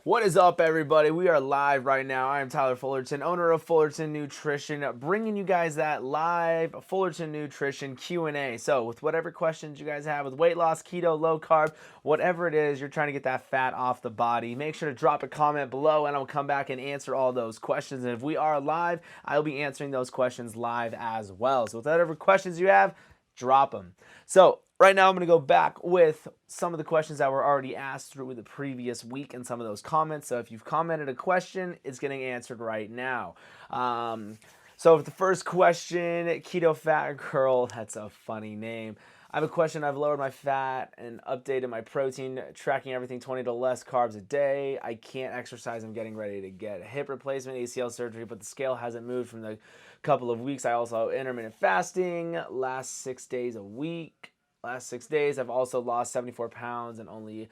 What is up, everybody? We are live right now. I am Tyler Fullerton, owner of Fullerton Nutrition, bringing you guys that live Fullerton Nutrition Q&A. So with whatever questions you guys have with weight loss, keto, low carb, whatever it is, you're trying to get that fat off the body, make sure to drop a comment below and I'll come back and answer all those questions. And if we are live, I'll be answering those questions live as well. So with whatever questions you have, drop them. So right now I'm going to go back with some of the questions that were already asked through the previous week and some of those comments. So if you've commented a question, it's getting answered right now. So the first question, Keto Fat Girl, that's a funny name. I have a question. I've lowered my fat and updated my protein, tracking everything 20 to less carbs a day. I can't exercise. I'm getting ready to get a hip replacement, ACL surgery, but the scale hasn't moved from the couple of weeks. I also intermittent fasting, last 6 days a week. Last 6 days, I've also lost 74 pounds and only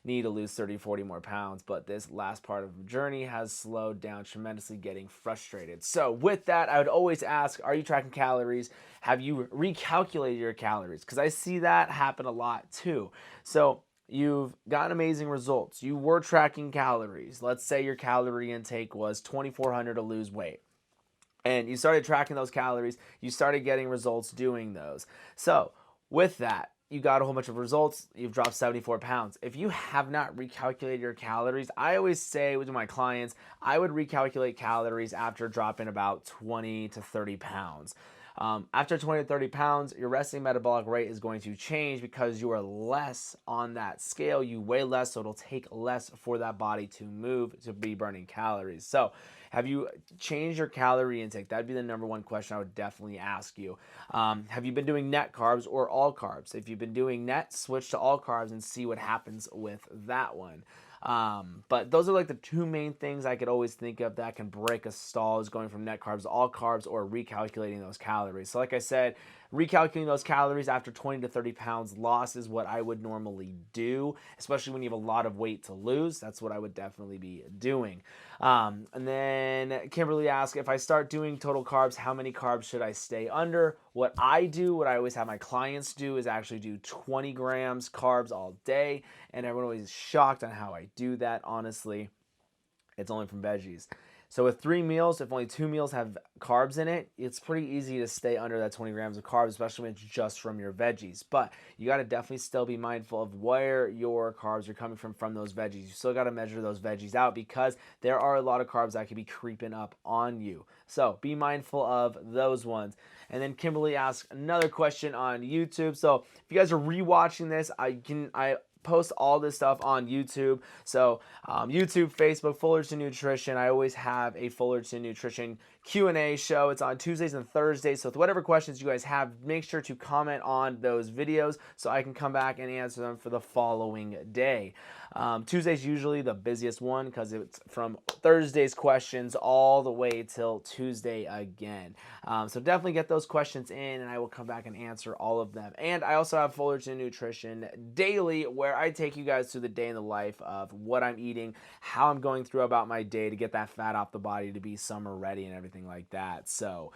need to lose 30, 40 more pounds. But this last part of the journey has slowed down tremendously, getting frustrated. So with that, I would always ask, are you tracking calories? Have you recalculated your calories? Because I see that happen a lot too. So you've gotten amazing results. You were tracking calories. Let's say your calorie intake was 2,400 to lose weight. And you started tracking those calories. You started getting results doing those. So with that, you got a whole bunch of results. You've dropped 74 pounds. If you have not recalculated your calories, I always say with my clients, I would recalculate calories after dropping about 20 to 30 pounds. After 20 to 30 pounds, your resting metabolic rate is going to change because you are less on that scale. You weigh less, so it'll take less for that body to move to be burning calories. So have you changed your calorie intake? That'd be the number one question I would definitely ask you. Have you been doing net carbs or all carbs? If you've been doing net, switch to all carbs and see what happens with that one. But those are like the two main things I could always think of that can break a stall, is going from net carbs to all carbs or recalculating those calories. So like I said, recalculating those calories after 20 to 30 pounds loss is what I would normally do, especially when you have a lot of weight to lose. That's what I would definitely be doing. And then Kimberly asked, if I start doing total carbs, how many carbs should I stay under? What I do, what I always have my clients do, is actually do 20 grams carbs all day. And everyone always is shocked on how I do that. Honestly, it's only from veggies. So with 3 meals, if only 2 meals have carbs in it, it's pretty easy to stay under that 20 grams of carbs, especially when it's just from your veggies. But you got to definitely still be mindful of where your carbs are coming from those veggies. You still got to measure those veggies out because there are a lot of carbs that could be creeping up on you. So be mindful of those ones. And then Kimberly asked another question on YouTube. So if you guys are rewatching this, I post all this stuff on YouTube. So YouTube, Facebook, Fullerton Nutrition. I always have a Fullerton Nutrition Q&A show. It's on Tuesdays and Thursdays. So with whatever questions you guys have, make sure to comment on those videos so I can come back and answer them for the following day. Tuesday's usually the busiest one because it's from Thursday's questions all the way till Tuesday again. So definitely get those questions in and I will come back and answer all of them. And I also have Fullerton Nutrition Daily, where I take you guys through the day in the life of what I'm eating, how I'm going through about my day to get that fat off the body to be summer ready and everything like that. So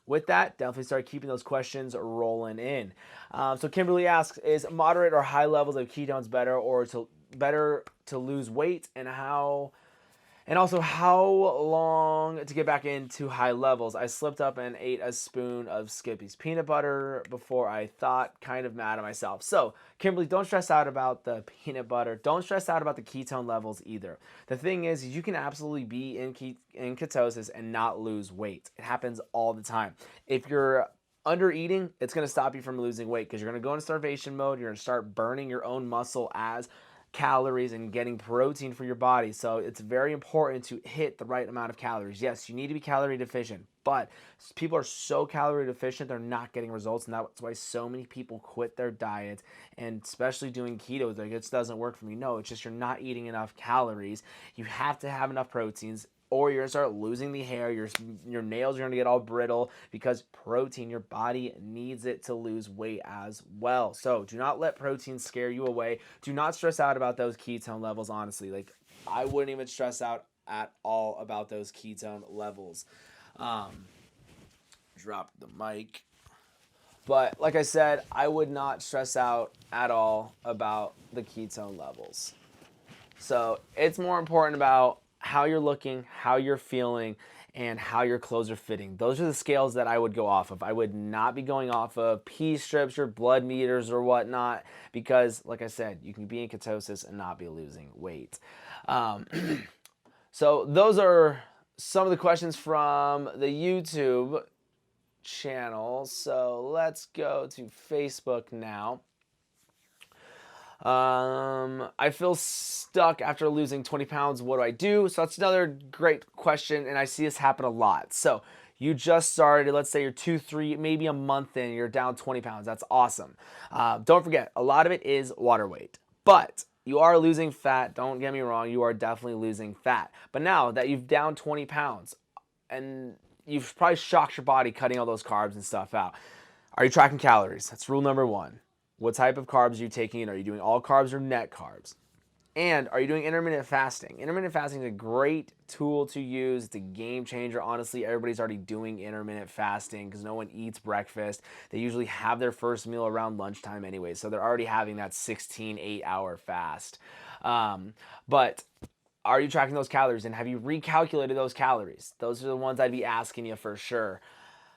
with that, definitely start keeping those questions rolling in. So Kimberly asks, is moderate or high levels of ketones better to lose weight, and also how long to get back into high levels? I slipped up and ate a spoon of Skippy's peanut butter before I thought, kind of mad at myself. So Kimberly, don't stress out about the peanut butter. Don't stress out about the ketone levels either. The thing is, you can absolutely be in ketosis and not lose weight. It happens all the time. If you're under eating, it's going to stop you from losing weight because you're going to go into starvation mode. You're going to start burning your own muscle as calories and getting protein for your body. So it's very important to hit the right amount of calories. Yes, you need to be calorie deficient, but people are so calorie deficient, they're not getting results. And that's why so many people quit their diet, and especially doing keto, like, it doesn't work for me. No, it's just you're not eating enough calories. You have to have enough proteins, or you're going to start losing the hair. Your nails are going to get all brittle because protein, your body needs it to lose weight as well. So do not let protein scare you away. Do not stress out about those ketone levels, honestly. Like, I wouldn't even stress out at all about those ketone levels. Drop the mic. But like I said, I would not stress out at all about the ketone levels. So it's more important about how you're looking, how you're feeling, and how your clothes are fitting. Those are the scales that I would go off of. I would not be going off of pee strips or blood meters or whatnot, because like I said, you can be in ketosis and not be losing weight. So those are some of the questions from the YouTube channel. So let's go to Facebook now. I feel stuck after losing 20 pounds. What do I do? So that's another great question, and I see this happen a lot. So you just started, let's say you're 2, 3, maybe a month in, you're down 20 pounds. That's awesome. Don't forget, a lot of it is water weight, but you are losing fat. Don't get me wrong, you are definitely losing fat. But now that you've down 20 pounds, and you've probably shocked your body cutting all those carbs and stuff out, are you tracking calories? That's rule number 1. What type of carbs are you taking in? Are you doing all carbs or net carbs? And are you doing intermittent fasting? Intermittent fasting is a great tool to use. It's a game changer. Honestly, everybody's already doing intermittent fasting because no one eats breakfast. They usually have their first meal around lunchtime anyway, so they're already having that 16, 8-hour fast. But are you tracking those calories, and have you recalculated those calories? Those are the ones I'd be asking you for sure.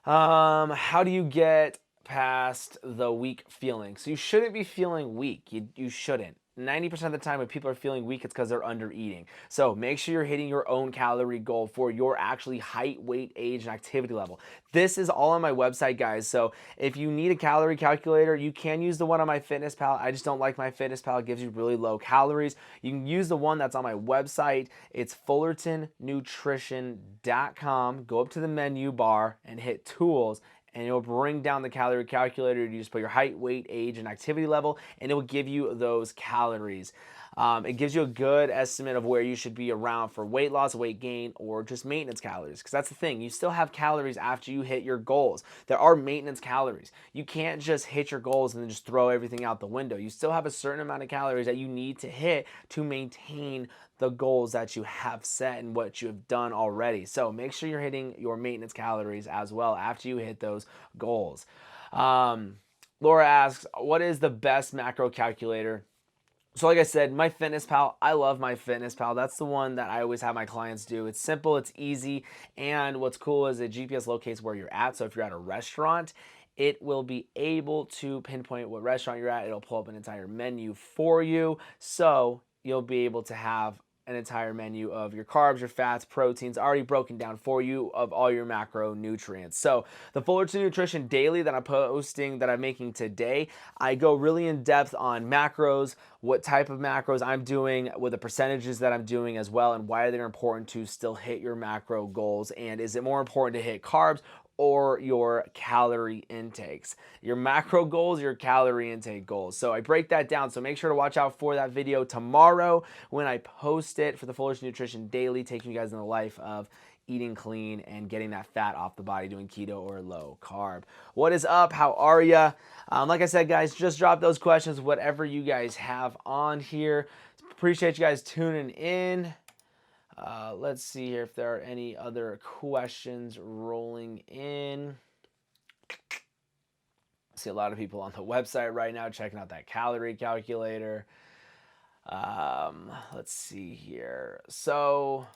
How do you get past the weak feeling? So you shouldn't be feeling weak. You shouldn't. 90% of the time when people are feeling weak, it's because they're under eating. So make sure you're hitting your own calorie goal for your actually height, weight, age, and activity level. This is all on my website, guys. So if you need a calorie calculator, you can use the one on my FitnessPal. I just don't like my FitnessPal. It gives you really low calories. You can use the one that's on my website. It's fullertonnutrition.com. Go up to the menu bar and hit tools, and it'll bring down the calorie calculator. You just put your height, weight, age, and activity level, and it will give you those calories. It gives you a good estimate of where you should be around for weight loss, weight gain, or just maintenance calories. Because that's the thing, you still have calories after you hit your goals. There are maintenance calories. You can't just hit your goals and then just throw everything out the window. You still have a certain amount of calories that you need to hit to maintain the goals that you have set and what you have done already. So make sure you're hitting your maintenance calories as well after you hit those goals. Laura asks, what is the best macro calculator? So like I said, my FitnessPal, I love my FitnessPal. That's the one that I always have my clients do. It's simple, it's easy, and what's cool is it GPS locates where you're at. So if you're at a restaurant, it will be able to pinpoint what restaurant you're at. It'll pull up an entire menu for you. So you'll be able to have an entire menu of your carbs, your fats, proteins already broken down for you of all your macronutrients. So the Fullerton Nutrition Daily that I'm posting, that I'm making today, I go really in depth on macros, what type of macros I'm doing, with the percentages that I'm doing as well, and why they're important to still hit your macro goals. And is it more important to hit carbs or your calorie intakes? Your macro goals, your calorie intake goals. So I break that down. So make sure to watch out for that video tomorrow when I post it for the Fullerton Nutrition Daily, taking you guys in the life of eating clean and getting that fat off the body, doing keto or low carb. What is up? How are ya? Like I said, guys, just drop those questions, whatever you guys have on here. Appreciate you guys tuning in. Let's see here if there are any other questions rolling in. I see a lot of people on the website right now checking out that calorie calculator. Let's see here. So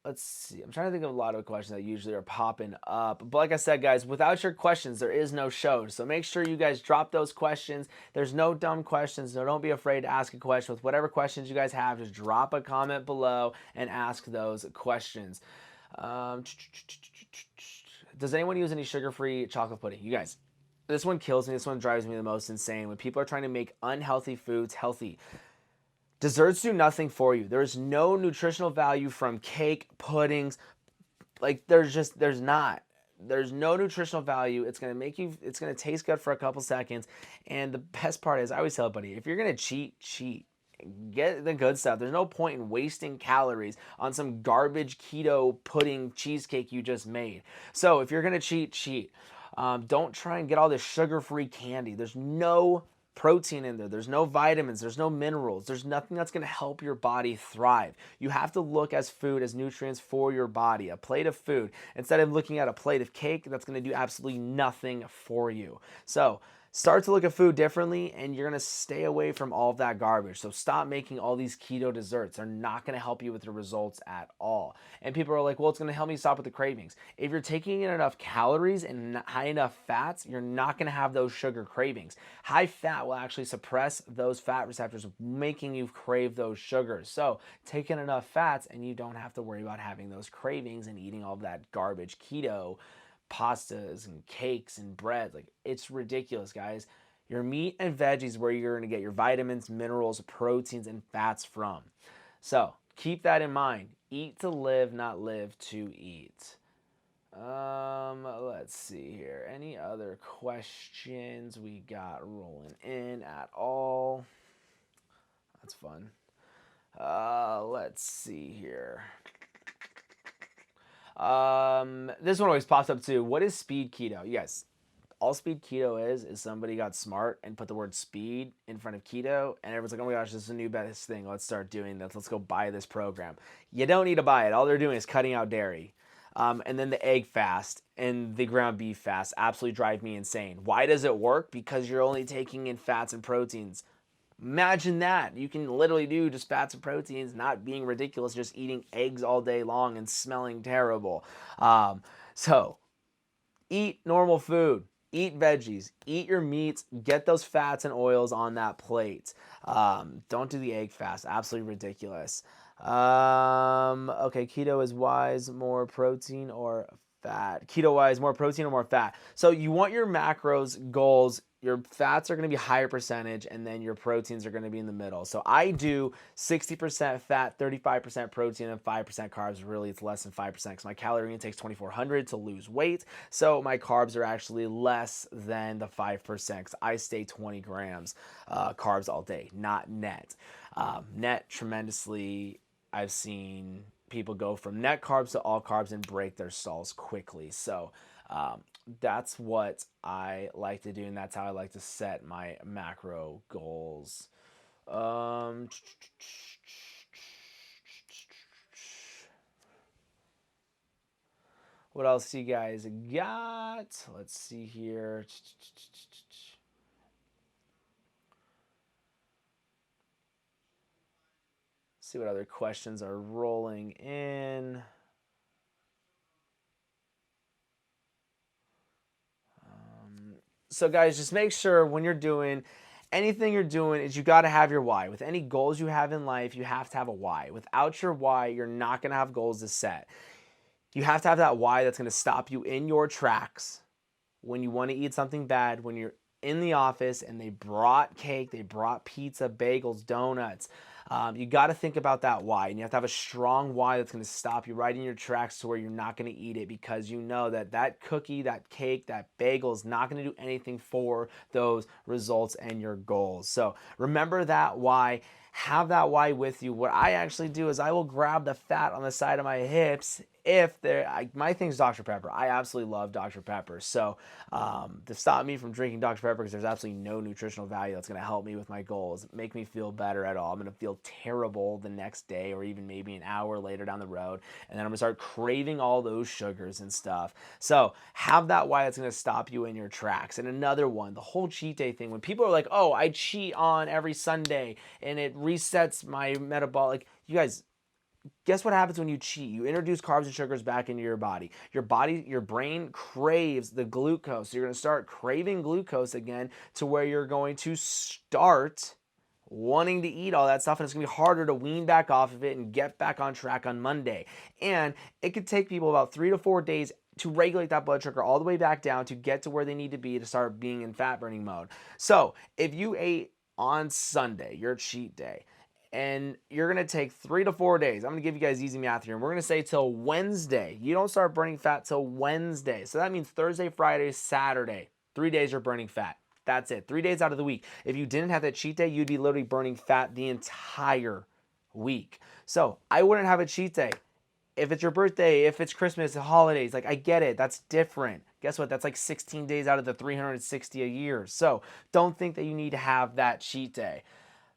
let's see. I'm trying to think of a lot of questions that usually are popping up. But like I said, guys, without your questions, there is no show. So make sure you guys drop those questions. There's no dumb questions. So don't be afraid to ask a question. With whatever questions you guys have, just drop a comment below and ask those questions. Does anyone use any sugar-free chocolate pudding? You guys, this one kills me. This one drives me the most insane. When people are trying to make unhealthy foods healthy. Desserts do nothing for you. There's no nutritional value from cake, puddings. Like there's no nutritional value. It's going to taste good for a couple seconds. And the best part is, I always tell everybody, if you're going to cheat. Get the good stuff. There's no point in wasting calories on some garbage keto pudding cheesecake you just made. So if you're going to cheat. Don't try and get all this sugar-free candy. There's no protein in there. There's no vitamins. There's no minerals. There's nothing that's going to help your body thrive. You have to look as food, as nutrients for your body, a plate of food, instead of looking at a plate of cake that's going to do absolutely nothing for you. So start to look at food differently, and you're going to stay away from all of that garbage. So stop making all these keto desserts. They're not going to help you with the results at all. And people are like, well, it's going to help me stop with the cravings. If you're taking in enough calories and high enough fats, you're not going to have those sugar cravings. High fat will actually suppress those fat receptors, making you crave those sugars. So take in enough fats and you don't have to worry about having those cravings and eating all of that garbage keto pastas and cakes and bread. Like, it's ridiculous, guys. Your meat and veggies where you're going to get your vitamins, minerals, proteins, and fats from. So keep that in mind. Eat to live, not live to eat. Let's see here. Any other questions we got rolling in at all? That's fun. Let's see here. This one always pops up too. What is speed keto? Yes, all speed keto is somebody got smart and put the word speed in front of keto, and everyone's like, oh my gosh, this is a new best thing. Let's start doing this. Let's go buy this program. You don't need to buy it. All they're doing is cutting out dairy. And then the egg fast and the ground beef fast absolutely drive me insane. Why does it work? Because you're only taking in fats and proteins. Imagine that. You can literally do just fats and proteins, not being ridiculous, just eating eggs all day long and smelling terrible. So eat normal food. Eat veggies. Eat your meats. Get those fats and oils on that plate. Don't do the egg fast. Absolutely ridiculous. Okay, keto is wise, more protein or fat? Keto wise, more protein or more fat? So you want your macros goals. Your fats are going to be higher percentage, and then your proteins are going to be in the middle. So I do 60% fat, 35% protein, and 5% carbs. Really, it's less than 5% because my calorie intake is 2,400 to lose weight. So my carbs are actually less than the 5% because I stay 20 grams carbs all day, not net. Net tremendously. I've seen people go from net carbs to all carbs and break their stalls quickly. So that's what I like to do, and that's how I like to set my macro goals. What else you guys got? Let's see here. See what other questions are rolling in. So guys, just make sure when you're doing anything you're doing is you got to have your why. With any goals you have in life, you have to have a why. Without your why, you're not going to have goals to set. You have to have that why that's going to stop you in your tracks when you want to eat something bad, when you're in the office and they brought cake, they brought pizza, bagels, donuts. You got to think about that why, and you have to have a strong why that's going to stop you right in your tracks to where you're not going to eat it, because you know that that cookie, that cake, that bagel is not going to do anything for those results and your goals. So remember that why. Have that why with you. What I actually do is I will grab the fat on the side of my hips if my thing's Dr. Pepper. I absolutely love Dr. Pepper. So to stop me from drinking Dr. Pepper, because there's absolutely no nutritional value that's going to help me with my goals, make me feel better at all. I'm going to feel terrible the next day or even maybe an hour later down the road. And then I'm going to start craving all those sugars and stuff. So have that why that's going to stop you in your tracks. And another one, the whole cheat day thing. When people are like, oh, I cheat on every Sunday and it resets my metabolic. You guys, guess what happens when you cheat? You introduce carbs and sugars back into your body. Your brain craves the glucose. So you're going to start craving glucose again, to where you're going to start wanting to eat all that stuff, and it's going to be harder to wean back off of it and get back on track on Monday. And it could take people about 3 to 4 days to regulate that blood sugar all the way back down to get to where they need to be to start being in fat burning mode. So if you ate on Sunday, your cheat day, and you're going to take 3 to 4 days. I'm going to give you guys easy math here. And we're going to say till Wednesday. You don't start burning fat till Wednesday. So that means Thursday, Friday, Saturday. 3 days you're burning fat. That's it. 3 days out of the week. If you didn't have that cheat day, you'd be literally burning fat the entire week. So I wouldn't have a cheat day. If it's your birthday, if it's Christmas, the holidays, like, I get it. That's different. Guess what? That's like 16 days out of the 360 a year. So don't think that you need to have that cheat day.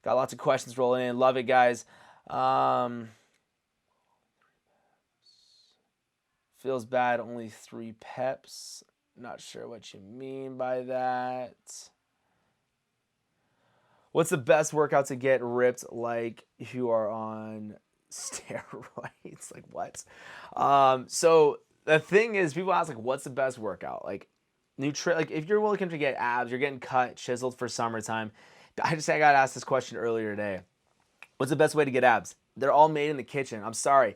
Got lots of questions rolling in. Love it, guys. Feels bad, only 3 peps. Not sure what you mean by that. What's the best workout to get ripped like you are on steroids? Like what? So the thing is, people ask like, what's the best workout? Like like if you're looking to get abs, you're getting cut, chiseled for summertime. I got asked this question earlier today. What's the best way to get abs? They're all made in the kitchen. I'm sorry.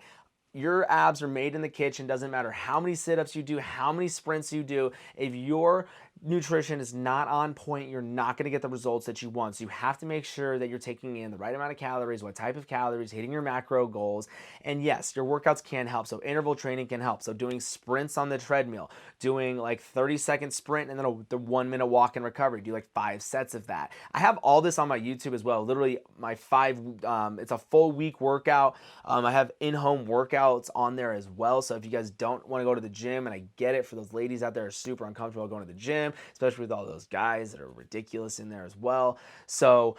Your abs are made in the kitchen. Doesn't matter how many sit-ups you do, how many sprints you do. If your nutrition is not on point, you're not going to get the results that you want. So you have to make sure that you're taking in the right amount of calories, what type of calories, hitting your macro goals. And yes, your workouts can help. So interval training can help. So doing sprints on the treadmill, doing like 30-second sprint and then the 1 minute walk and recovery. Do like 5 sets of that. I have all this on my YouTube as well. Literally my it's a full week workout. I have in-home workouts on there as well. So if you guys don't want to go to the gym, and I get it for those ladies out there who are super uncomfortable going to the gym, especially with all those guys that are ridiculous in there as well. So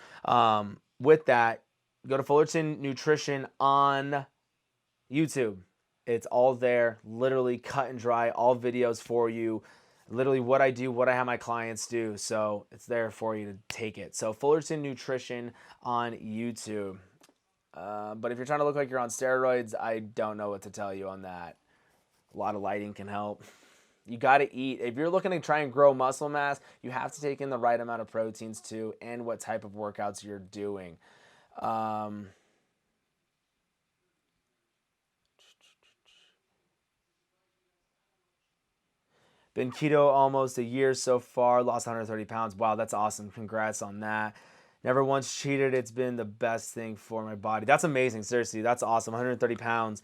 with that, go to Fullerton Nutrition on YouTube. It's all there, literally cut and dry, all videos for you. Literally what I do, what I have my clients do. So it's there for you to take it. So Fullerton Nutrition on YouTube. But if you're trying to look like you're on steroids, I don't know what to tell you on that. A lot of lighting can help. You got to eat. If you're looking to try and grow muscle mass, you have to take in the right amount of proteins too, and what type of workouts you're doing. Been keto almost a year so far, lost 130 pounds. Wow, that's awesome. Congrats on that. Never once cheated. It's been the best thing for my body. That's amazing. Seriously, that's awesome. 130 pounds.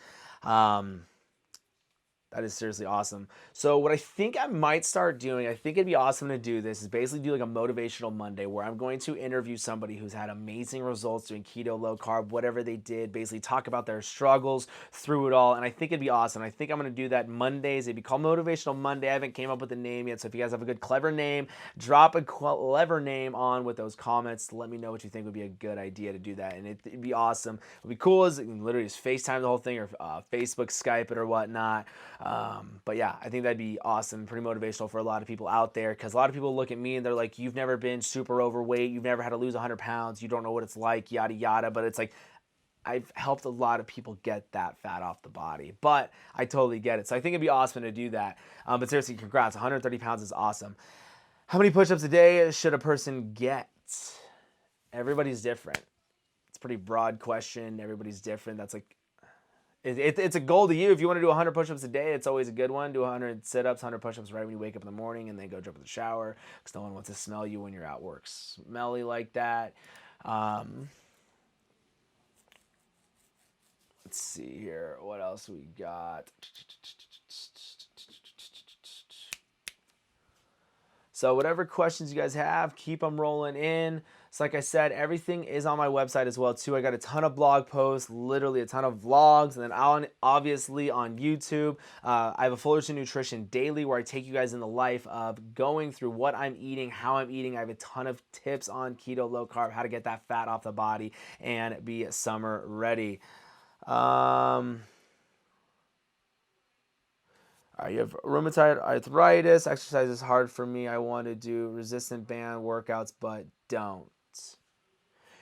That is seriously awesome. So what I think I might start doing, I think it'd be awesome to do this, is basically do like a motivational Monday where I'm going to interview somebody who's had amazing results doing keto, low carb, whatever they did, basically talk about their struggles through it all. And I think it'd be awesome. I think I'm going to do that Mondays. It'd be called Motivational Monday. I haven't came up with a name yet. So if you guys have a good, clever name, drop a clever name on with those comments. Let me know what you think would be a good idea to do that. And it'd be awesome. What'd be cool is literally just FaceTime the whole thing, or Facebook, Skype it or whatnot. But yeah, I think that'd be awesome, pretty motivational for a lot of people out there, because a lot of people look at me and they're like, you've never been super overweight, you've never had to lose 100 pounds, you don't know what it's like, yada, yada. But it's like, I've helped a lot of people get that fat off the body, but I totally get it. So I think it'd be awesome to do that. But seriously, congrats, 130 pounds is awesome. How many push-ups a day should a person get? Everybody's different. It's a pretty broad question. Everybody's different. That's like, it's a goal to you. If you want to do 100 push-ups a day, it's always a good one. Do 100 sit-ups, 100 push-ups right when you wake up in the morning, and then go jump in the shower, because no one wants to smell you when you're at work smelly like that. Let's see here. What else we got? So whatever questions you guys have, keep them rolling in. So like I said, everything is on my website as well too. I got a ton of blog posts, literally a ton of vlogs, and then obviously on YouTube, I have a Fullerton Nutrition Daily where I take you guys in the life of going through what I'm eating, how I'm eating. I have a ton of tips on keto, low carb, how to get that fat off the body and be summer ready. All right, you have rheumatoid arthritis. Exercise is hard for me. I want to do resistant band workouts, but don't.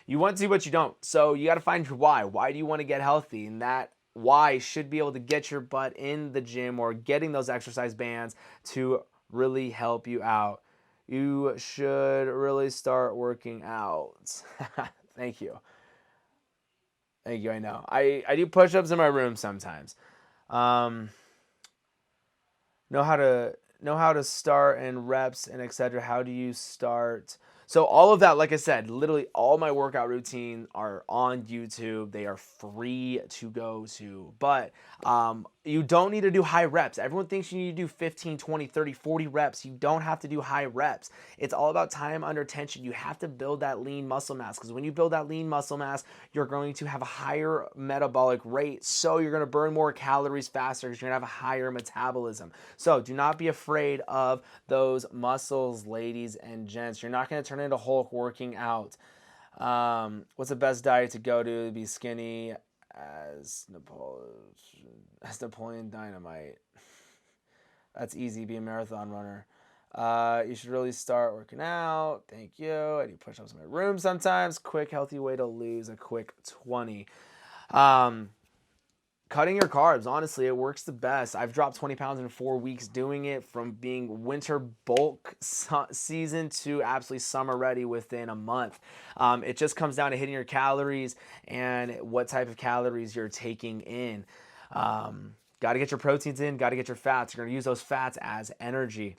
You want to, but you don't. So you got to find your why. Why do you want to get healthy? And that why should be able to get your butt in the gym or getting those exercise bands to really help you out. You should really start working out. Thank you. Thank you. I know. I do push-ups in my room sometimes. Know how to start and reps and etc. How do you start? So all of that, like I said, literally all my workout routine are on YouTube. They are free to go to, but you don't need to do high reps. Everyone thinks you need to do 15, 20, 30, 40 reps. You don't have to do high reps. It's all about time under tension. You have to build that lean muscle mass, because when you build that lean muscle mass, you're going to have a higher metabolic rate. So you're going to burn more calories faster, because you're going to have a higher metabolism. So do not be afraid of those muscles, ladies and gents. You're not going to turn into Hulk working out. What's the best diet to go to be skinny as Napoleon Dynamite? That's easy. Be a marathon runner. You should really start working out. Thank you. I do push-ups in my room sometimes. Quick, healthy way to lose a quick 20. Um, Cutting your carbs, honestly, it works the best. I've dropped 20 pounds in 4 weeks doing it, from being winter bulk season to absolutely summer ready within a month. It just comes down to hitting your calories and what type of calories you're taking in. Got to get your proteins in, got to get your fats. You're going to use those fats as energy.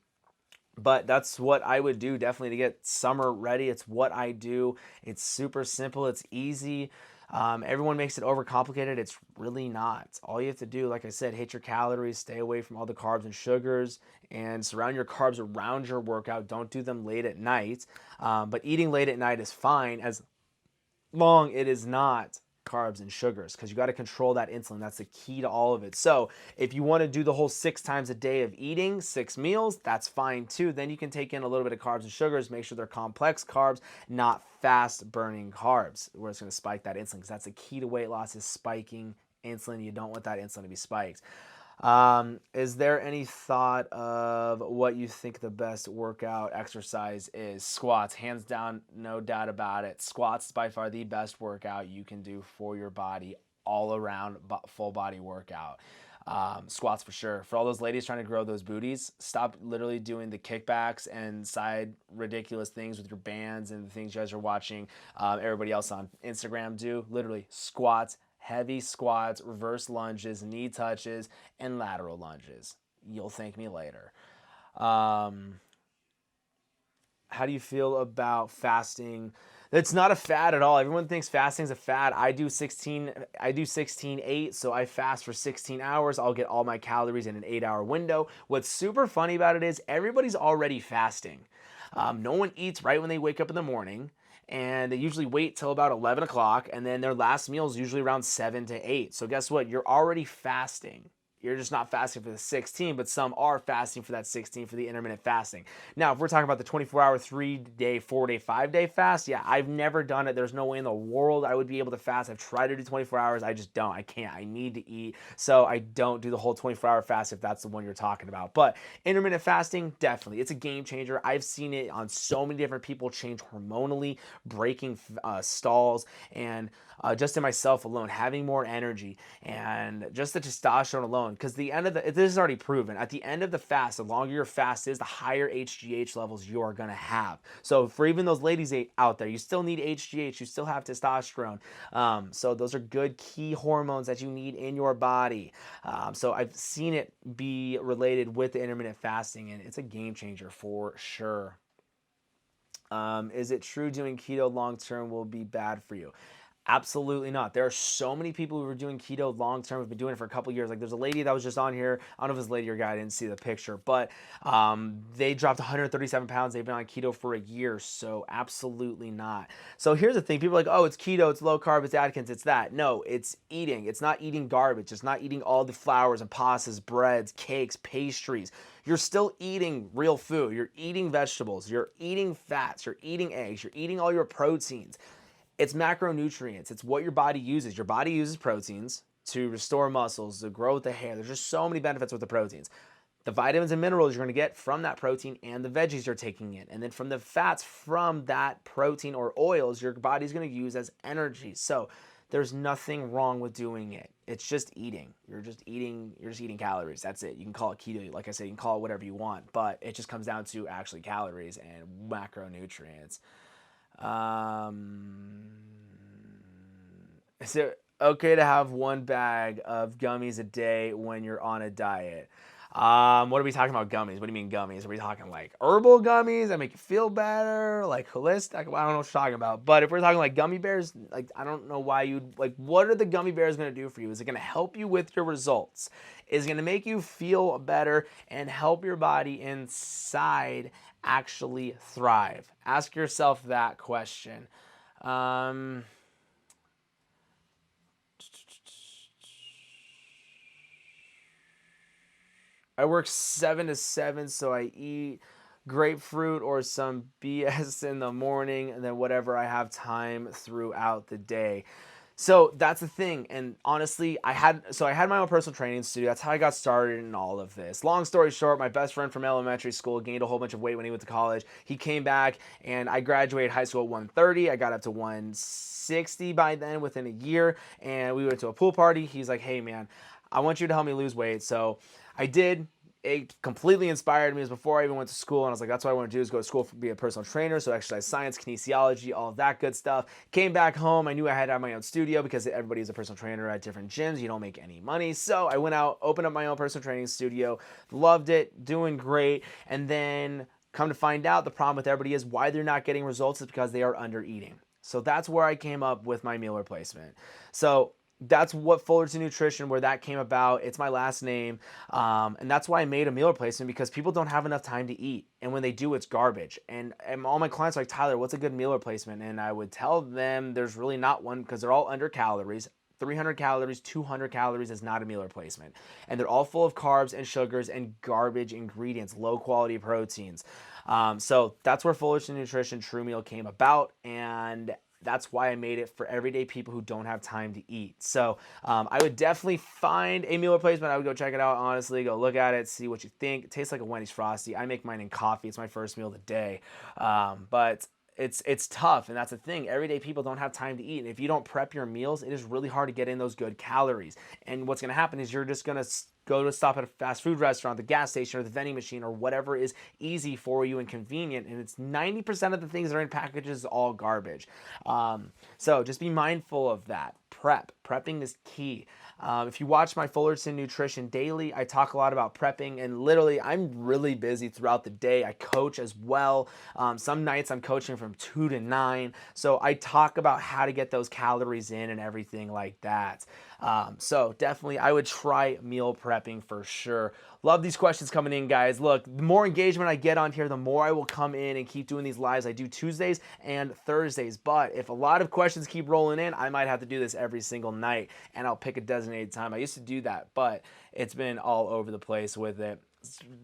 But that's what I would do definitely to get summer ready. It's what I do. It's super simple. It's easy. Everyone makes it overcomplicated. It's really not. All you have to do, like I said, hit your calories, stay away from all the carbs and sugars, and surround your carbs around your workout. Don't do them late at night. But eating late at night is fine as long it is not carbs and sugars, because you got to control that insulin. That's the key to all of it. So if you want to do the whole 6 times a day of eating, 6 meals, that's fine too. Then you can take in a little bit of carbs and sugars. Make sure they're complex carbs, not fast burning carbs, where it's going to spike that insulin, because that's the key to weight loss, is spiking insulin. You don't want that insulin to be spiked. Is there any thought of what you think the best workout exercise is? Squats, hands down, no doubt about it. Squats is by far the best workout you can do for your body, all around full body workout. Squats for sure. For all those ladies trying to grow those booties, stop literally doing the kickbacks and side ridiculous things with your bands and the things you guys are watching everybody else on Instagram do. Literally squats, heavy squats, reverse lunges, knee touches, and lateral lunges. You'll thank me later. How do you feel about fasting? It's not a fad at all. Everyone thinks fasting is a fad. I do 16-8, so I fast for 16 hours. I'll get all my calories in an 8-hour window. What's super funny about it is everybody's already fasting. No one eats right when they wake up in the morning, and they usually wait till about 11 o'clock, and then their last meal is usually around 7 to 8. So guess what? You're already fasting. You're just not fasting for the 16, but some are fasting for that 16 for the intermittent fasting. Now, if we're talking about the 24-hour, 3-day, 4-day, 5-day fast, yeah, I've never done it. There's no way in the world I would be able to fast. I've tried to do 24 hours. I just don't. I can't. I need to eat. So I don't do the whole 24-hour fast if that's the one you're talking about. But intermittent fasting, definitely. It's a game changer. I've seen it on so many different people change hormonally, breaking stalls, and just in myself alone, having more energy, and just the testosterone alone. Because the end of this is already proven. At the end of the fast, the longer your fast is, the higher HGH levels you are going to have. So for even those ladies out there, you still need HGH. You still have testosterone. So those are good key hormones that you need in your body. So I've seen it be related with the intermittent fasting, and it's a game changer for sure. Is it true doing keto long term will be bad for you? Absolutely not. There are so many people who are doing keto long term, have been doing it for a couple years. Like there's a lady that was just on here. I don't know if it's a lady or guy. I didn't see the picture, but they dropped 137 pounds. They've been on keto for a year. So absolutely not. So here's the thing. People are like, oh, it's keto, it's low carb, it's Atkins, it's that. No, it's eating. It's not eating garbage. It's not eating all the flours and pastas, breads, cakes, pastries. You're still eating real food. You're eating vegetables. You're eating fats. You're eating eggs. You're eating all your proteins. It's macronutrients. It's what your body uses. Your body uses proteins to restore muscles, to grow the hair. There's just so many benefits with the proteins. The vitamins and minerals you're going to get from that protein and the veggies you're taking in. And then from the fats from that protein or oils, your body's going to use as energy. So there's nothing wrong with doing it. It's just eating. You're just eating calories. That's it. You can call it keto. Like I said, you can call it whatever you want, but it just comes down to actually calories and macronutrients. Is it okay to have one bag of gummies a day when you're on a diet? What are we talking about gummies? What do you mean gummies? Are we talking like herbal gummies that make you feel better? Like holistic? I don't know what you're talking about. But if we're talking like gummy bears, like I don't know why you'd, like what are the gummy bears going to do for you? Is it going to help you with your results? Is it going to make you feel better and help your body inside actually thrive? Ask yourself that question. I work 7 to 7, so I eat grapefruit or some BS in the morning, and then whatever I have time throughout the day. So that's the thing, and honestly, I had my own personal training studio. That's how I got started in all of this. Long story short, my best friend from elementary school gained a whole bunch of weight when he went to college. He came back, and I graduated high school at 130. I got up to 160 by then within a year, and we went to a pool party. He's like, "Hey man, I want you to help me lose weight." So I did. It completely inspired me. It was before I even went to school, and I was like, that's what I want to do, is go to school to be a personal trainer, so exercise science, kinesiology, all of that good stuff. Came back home. I knew I had to have my own studio because everybody's a personal trainer at different gyms. You don't make any money. So I went out, opened up my own personal training studio, loved it, doing great, and then come to find out the problem with everybody is why they're not getting results is because they are under eating. So that's where I came up with my meal replacement. So that's what Fullerton Nutrition, where that came about. It's my last name. And that's why I made a meal replacement, because people don't have enough time to eat. And when they do, it's garbage. And all my clients are like, Tyler, what's a good meal replacement? And I would tell them there's really not one, because they're all under calories. 300 calories, 200 calories is not a meal replacement. And they're all full of carbs and sugars and garbage ingredients, low quality proteins. So that's where Fullerton Nutrition True Meal came about. And that's why I made it for everyday people who don't have time to eat. So I would definitely find a meal replacement. I would go check it out, honestly. Go look at it, see what you think. It tastes like a Wendy's Frosty. I make mine in coffee. It's my first meal of the day. But it's tough, and that's the thing. Everyday people don't have time to eat. And if you don't prep your meals, it is really hard to get in those good calories. And what's going to happen is you're just going to go to stop at a fast food restaurant, the gas station, or the vending machine, or whatever is easy for you and convenient. And it's 90% of the things that are in packages all garbage. So just be mindful of that. Prepping is key. If you watch my Fullerton Nutrition Daily, I talk a lot about prepping, and literally I'm really busy throughout the day. I coach as well. Some nights I'm coaching from 2 to 9. So I talk about how to get those calories in and everything like that. So definitely I would try meal prepping for sure. Love these questions coming in, guys. Look, the more engagement I get on here, the more I will come in and keep doing these lives. I do Tuesdays and Thursdays, but if a lot of questions keep rolling in, I might have to do this every single night, and I'll pick a designated time. I used to do that, but it's been all over the place with it.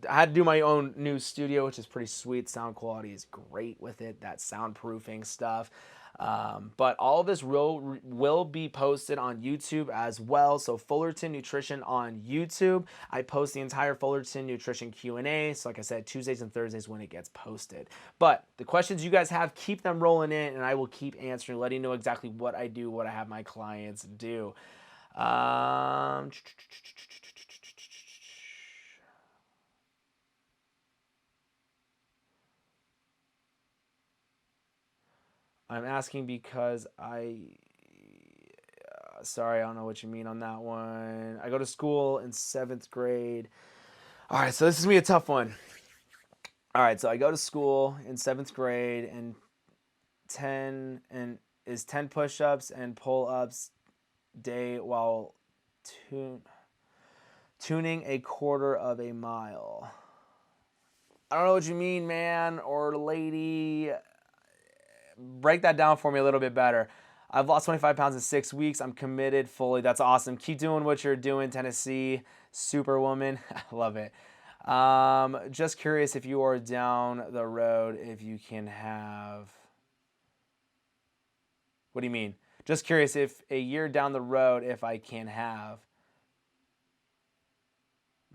I had to do my own new studio, which is pretty sweet. Sound quality is great with it, that soundproofing stuff. But all of this will be posted on YouTube as well. So Fullerton Nutrition on YouTube. I post the entire Fullerton Nutrition Q&A. So like I said, Tuesdays and Thursdays when it gets posted. But the questions you guys have, keep them rolling in, and I will keep answering, letting you know exactly what I do, what I have my clients do. I'm asking because sorry, I don't know what you mean on that one. I go to school in 7th grade. All right, so this is going to be a tough one. All right, so I go to school in 7th grade, and 10 push-ups and pull-ups day while tuning a quarter of a mile. I don't know what you mean, man or lady. Break that down for me a little bit better. I've lost 25 pounds in 6 weeks. I'm committed fully. That's awesome. Keep doing what you're doing, Tennessee Superwoman. I love it. Just curious if you are down the road, if you can have... What do you mean? Just curious if a year down the road, if I can have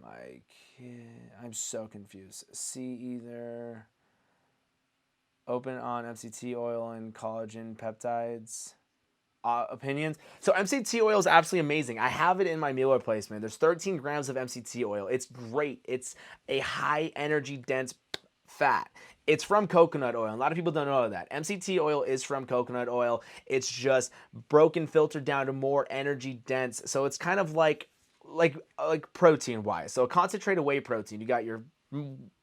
my kid. I'm so confused. See either open on MCT oil and collagen peptides. Opinions. So MCT oil is absolutely amazing. I have it in my meal replacement. There's 13 grams of MCT oil. It's great. It's a high energy dense fat. It's from coconut oil. A lot of people don't know that. MCT oil is from coconut oil. It's just broken, filtered down to more energy dense. So it's kind of like protein wise. So a concentrated whey protein. You got your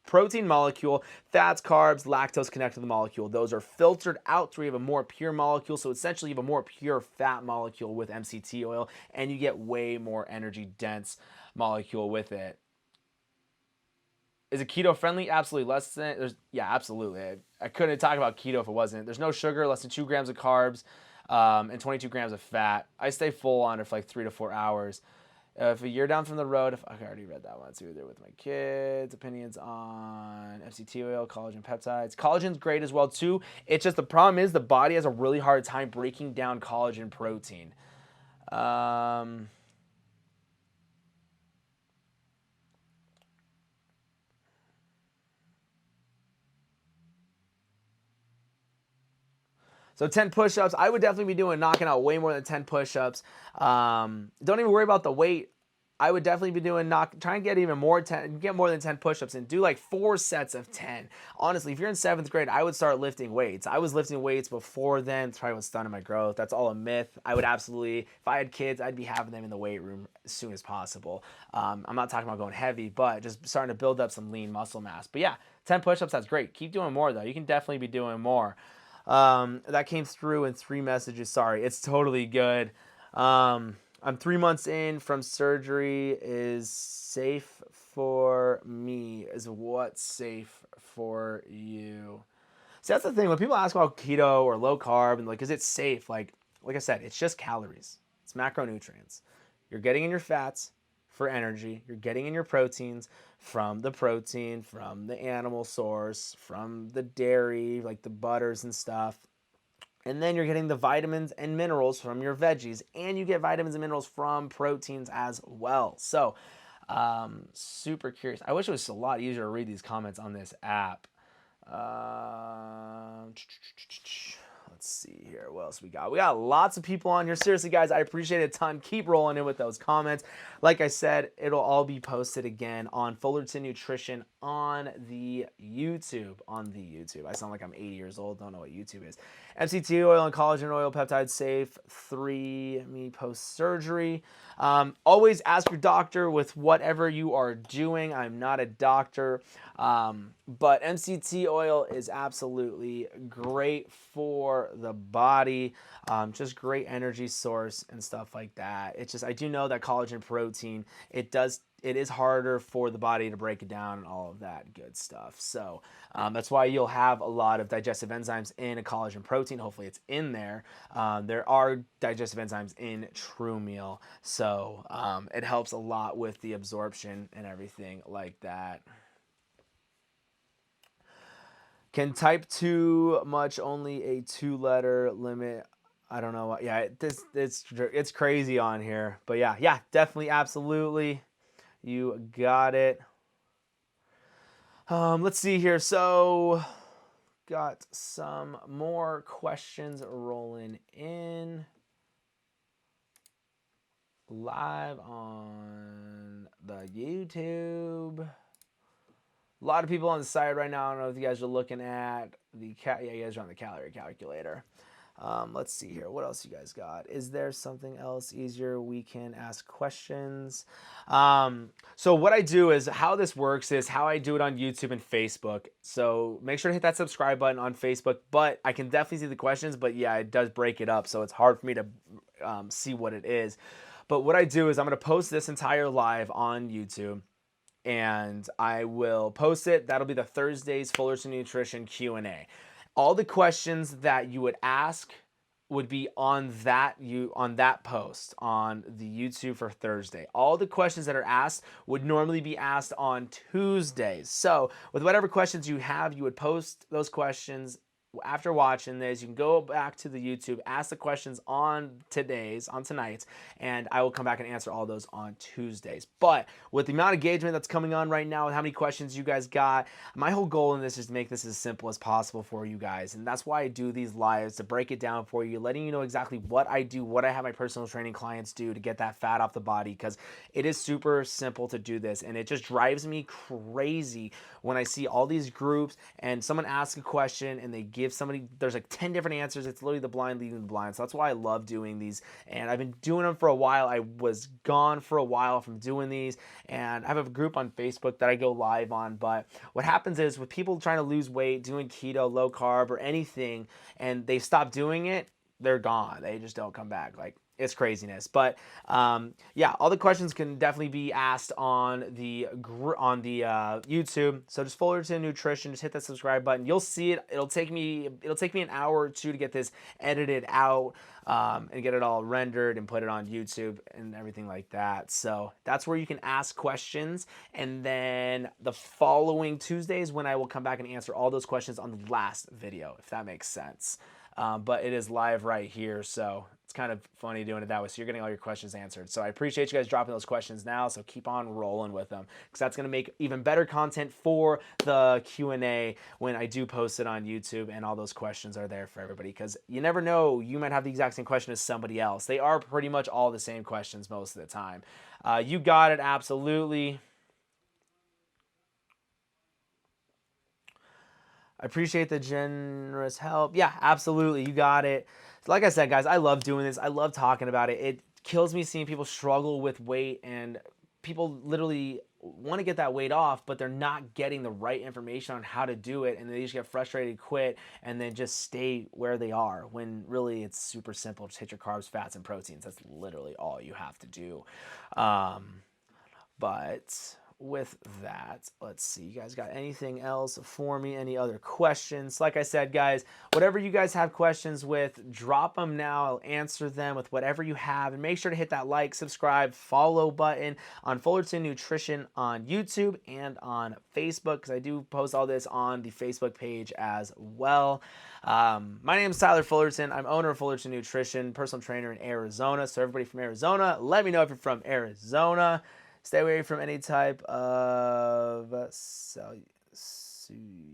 protein molecule, fats, carbs, lactose connect to the molecule. Those are filtered out so you have a more pure molecule. So essentially you have a more pure fat molecule with MCT oil, and you get way more energy dense molecule with it. Is it keto friendly? Absolutely. Yeah, absolutely. I couldn't talk about keto if it wasn't. There's no sugar, less than 2 grams of carbs, and 22 grams of fat. I stay full on it for like 3 to 4 hours. If a year down from the road, if okay, I already read that one. Let's see what they're with my kids. Opinions on MCT oil, collagen peptides. Collagen's great as well too. It's just the problem is the body has a really hard time breaking down collagen protein. So 10 push-ups, I would definitely be knocking out way more than 10 push-ups. Don't even worry about the weight. I would definitely be try and get even more, get more than 10 push-ups and do like 4 sets of 10. Honestly, if you're in 7th grade, I would start lifting weights. I was lifting weights before then. It's probably what's stunning my growth. That's all a myth. I would absolutely, if I had kids, I'd be having them in the weight room as soon as possible. I'm not talking about going heavy, but just starting to build up some lean muscle mass. But yeah, 10 push-ups, that's great. Keep doing more though. You can definitely be doing more. That came through in 3 messages. Sorry, it's totally good. I'm 3 months in from surgery. Is safe for me? Is what's safe for you? See, that's the thing. When people ask about keto or low carb and like, is it safe? Like I said, it's just calories. It's macronutrients. You're getting in your fats for energy. You're getting in your proteins from the protein, from the animal source, from the dairy, like the butters and stuff. And then you're getting the vitamins and minerals from your veggies, and you get vitamins and minerals from proteins as well. So, super curious. I wish it was a lot easier to read these comments on this app. Let's see here. What else we got? We got lots of people on here. Seriously, guys, I appreciate it a ton. Keep rolling in with those comments. Like I said, it'll all be posted again on Fullerton Nutrition on the YouTube. I sound like I'm 80 years old. Don't know what YouTube is. MCT oil and collagen oil peptide safe. 3 me post-surgery. Always ask your doctor with whatever you are doing. I'm not a doctor. But MCT oil is absolutely great for the body, just great energy source and stuff like that. It's just, I do know that collagen protein, it is harder for the body to break it down and all of that good stuff. So that's why you'll have a lot of digestive enzymes in a collagen protein. Hopefully it's in there. There are digestive enzymes in True Meal. So it helps a lot with the absorption and everything like that. Can type 2 much only a 2-letter limit? I don't know. Yeah, it's crazy on here. But yeah, definitely, absolutely. You got it. Let's see here. So, got some more questions rolling in. Live on the YouTube. A lot of people on the side right now. I don't know if you guys are looking at the yeah, you guys are on the calorie calculator. Let's see here. What else you guys got? Is there something else easier we can ask questions? So what I do is, how this works is how I do it on YouTube and Facebook. So make sure to hit that subscribe button on Facebook. But I can definitely see the questions. But yeah, it does break it up. So it's hard for me to see what it is. But what I do is I'm going to post this entire live on YouTube. And I will post it. That'll be the Thursday's Fullerton Nutrition Q&A. All the questions that you would ask would be on that post on the YouTube for Thursday. All the questions that are asked would normally be asked on Tuesdays. So with whatever questions you have, you would post those questions. After watching this, you can go back to the YouTube, ask the questions on tonight's, and I will come back and answer all those on Tuesdays. But with the amount of engagement that's coming on right now, with how many questions you guys got, my whole goal in this is to make this as simple as possible for you guys. And that's why I do these lives, to break it down for you, letting you know exactly what I do, what I have my personal training clients do to get that fat off the body, because it is super simple to do this. And it just drives me crazy when I see all these groups and someone asks a question and they give somebody, there's like 10 different answers. It's literally the blind leading the blind. So that's why I love doing these. And I've been doing them for a while. I was gone for a while from doing these. And I have a group on Facebook that I go live on. But what happens is, with people trying to lose weight, doing keto, low carb, or anything, and they stop doing it, they're gone. They just don't come back. Like, it's craziness. But yeah, all the questions can definitely be asked on the YouTube. So just Fullerton Nutrition, just hit that subscribe button. You'll see it. It'll take me an hour or two to get this edited out and get it all rendered and put it on YouTube and everything like that. So that's where you can ask questions. And then the following Tuesday is when I will come back and answer all those questions on the last video, if that makes sense. But it is live right here, so it's kind of funny doing it that way. So you're getting all your questions answered. So I appreciate you guys dropping those questions now. So keep on rolling with them, because that's going to make even better content for the Q&A when I do post it on YouTube, and all those questions are there for everybody. Because you never know, you might have the exact same question as somebody else. They are pretty much all the same questions most of the time. You got it, absolutely. I appreciate the generous help. Yeah, absolutely. You got it. So like I said, guys, I love doing this. I love talking about it. It kills me seeing people struggle with weight, and people literally want to get that weight off, but they're not getting the right information on how to do it, and they just get frustrated, quit, and then just stay where they are, when really it's super simple. Just hit your carbs, fats, and proteins. That's literally all you have to do. But with that, let's see, you guys got anything else for me? Any other questions? Like I said, guys, whatever you guys have questions with, drop them now. I'll answer them with whatever you have. And make sure to hit that like, subscribe, follow button on Fullerton Nutrition on YouTube and on Facebook, because I do post all this on the Facebook page as well. My name is Tyler Fullerton. I'm owner of Fullerton Nutrition, personal trainer in Arizona. So everybody from Arizona, let me know if you're from Arizona. Stay away from any type of,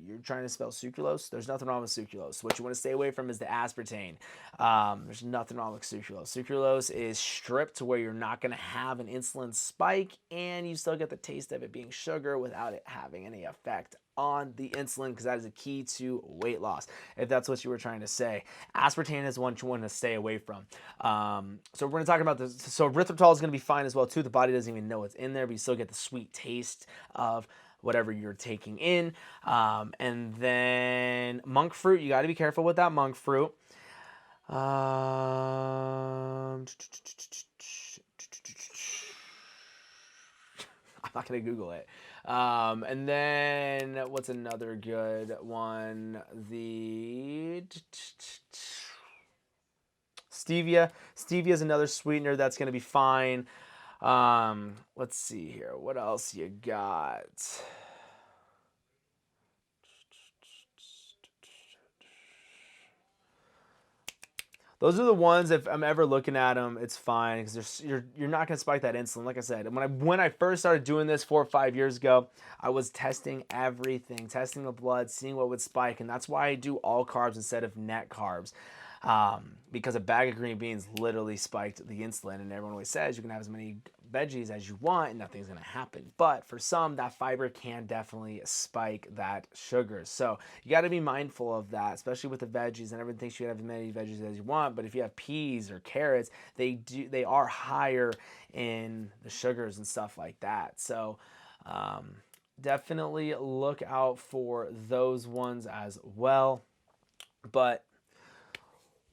you're trying to spell sucralose. There's nothing wrong with sucralose. What you want to stay away from is the aspartame. There's nothing wrong with sucralose. Sucralose is stripped to where you're not going to have an insulin spike, and you still get the taste of it being sugar without it having any effect on the insulin, because that is a key to weight loss, if that's what you were trying to say. Aspartame is one you want to stay away from. So we're going to talk about this. So erythritol is going to be fine as well too. The body doesn't even know it's in there, but you still get the sweet taste of whatever you're taking in. And then monk fruit, you got to be careful with that monk fruit. I'm not going to Google it. And then what's another good one? The stevia. Stevia is another sweetener that's going to be fine. Let's see here. What else you got? Those are the ones, if I'm ever looking at them, it's fine, because you're not going to spike that insulin. Like I said, when I first started doing this 4 or 5 years ago, I was testing everything, testing the blood, seeing what would spike, and that's why I do all carbs instead of net carbs. Because a bag of green beans literally spiked the insulin, and everyone always says you can have as many veggies as you want and nothing's going to happen. But for some, that fiber can definitely spike that sugar. So you got to be mindful of that, especially with the veggies. And everyone thinks you can have as many veggies as you want, but if you have peas or carrots, they are higher in the sugars and stuff like that. So definitely look out for those ones as well. But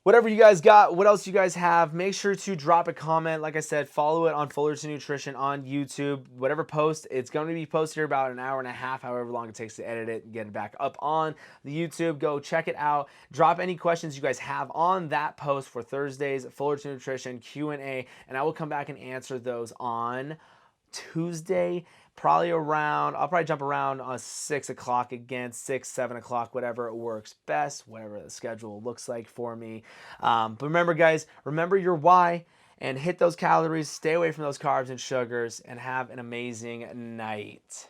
whatever you guys got, what else you guys have, make sure to drop a comment. Like I said, follow it on Fullerton Nutrition on YouTube. Whatever post, it's going to be posted here about an hour and a half, however long it takes to edit it and get it back up on the YouTube. Go check it out. Drop any questions you guys have on that post for Thursday's Fullerton Nutrition Q&A, and I will come back and answer those on Tuesday. I'll probably jump around on 6 o'clock again, 6, 7 o'clock, whatever works best, whatever the schedule looks like for me. But remember, guys, remember your why and hit those calories, stay away from those carbs and sugars, and have an amazing night.